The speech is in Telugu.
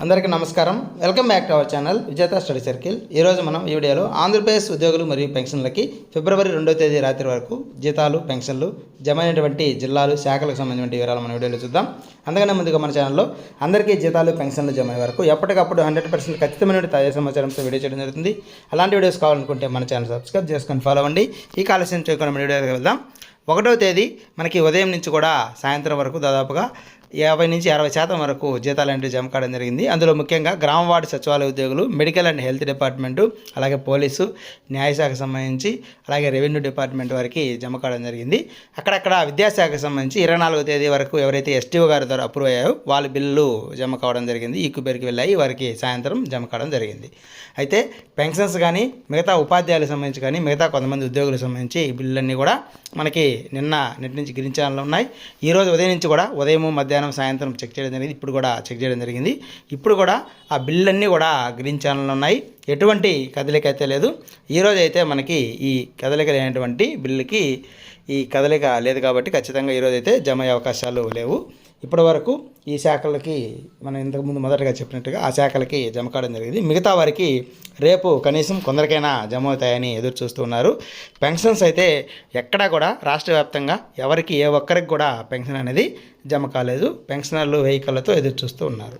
అందరికీ నమస్కారం. Welcome back to our channel విజేత స్టడీ సర్కిల్. ఈరోజు మనం ఈ వీడియోలో ఆంధ్రప్రదేశ్ ఉద్యోగులు మరియు పెన్షన్లకి ఫిబ్రవరి 2వ తేదీ రాత్రి వరకు జీతాలు, పెన్షన్లు జమ అయినటువంటి జిల్లాలు, శాఖలకు సంబంధించిన వివరాలు మన వీడియోలో చూద్దాం. అందుకనే ముందుగా మన ఛానల్లో అందరికీ జీతాలు, పెన్షన్లు జమ అయ్యే వరకు ఎప్పటికప్పుడు 100% ఖచ్చితమైన తాజా సమాచారంతో వీడియో చేయడం జరుగుతుంది. అలాంటి వీడియోస్ కావాలనుకుంటే మన ఛానల్ సబ్స్క్రైబ్ చేసుకొని ఫాలో అవ్వండి. ఈ ఆలస్యం చేయకుండా మన వీడియోకి వెళ్దాం. 1వ తేదీ మనకి ఉదయం నుంచి కూడా సాయంత్రం వరకు దాదాపుగా 50 నుంచి 60% వరకు జీతాలు అనేవి జమ కావడం జరిగింది. అందులో ముఖ్యంగా గ్రామ వార్డు సచివాలయ ఉద్యోగులు, మెడికల్ అండ్ హెల్త్ డిపార్ట్మెంటు, అలాగే పోలీసు, న్యాయశాఖకు సంబంధించి, అలాగే రెవెన్యూ డిపార్ట్మెంట్ వారికి జమ కావడం జరిగింది. అక్కడక్కడ విద్యాశాఖకు సంబంధించి 24వ తేదీ వరకు ఎవరైతే ఎస్టీఓ గారి ద్వారా అప్రూవ్ అయ్యాయో వాళ్ళ బిల్లులు జమ కావడం జరిగింది. ఈ కుబేరికి వెళ్ళాయి, వారికి సాయంత్రం జమ కావడం జరిగింది. అయితే పెన్షన్స్ కానీ, మిగతా ఉపాధ్యాయులకు సంబంధించి కానీ, మిగతా కొంతమంది ఉద్యోగులకు సంబంధించి ఈ బిల్లులన్నీ కూడా మనకి నిన్నటి నుంచి గ్రీన్ ఛానల్లో ఉన్నాయి. ఈరోజు ఉదయం నుంచి కూడా ఉదయం, మధ్యాహ్నం, సాయంత్రం చెక్ చేయడం జరిగింది. ఇప్పుడు కూడా చెక్ చేయడం జరిగింది. ఇప్పుడు కూడా ఆ బిల్లులన్నీ కూడా గ్రీన్ ఛానల్లో ఉన్నాయి. ఎటువంటి కదలిక అయితే లేదు. ఈరోజు అయితే మనకి ఈ కదలిక లేనటువంటి బిల్లుకి ఈ కదలిక లేదు కాబట్టి ఖచ్చితంగా ఈరోజు అయితే జమ అయ్యే అవకాశాలు లేవు. ఇప్పటి వరకు ఈ శాఖలకి మనం ఇంతకుముందు మొదటగా చెప్పినట్టుగా ఆ శాఖలకి జమ కావడం జరిగింది. మిగతా వారికి రేపు కనీసం కొందరికైనా జమ అవుతాయని ఎదురు చూస్తూ ఉన్నారు. పెన్షన్స్ అయితే ఎక్కడా కూడా రాష్ట్ర వ్యాప్తంగా ఎవరికి ఏ ఒక్కరికి కూడా పెన్షన్ అనేది జమ కాలేదు. పెన్షనర్లు వెహికల్లతో ఎదురు చూస్తూ ఉన్నారు.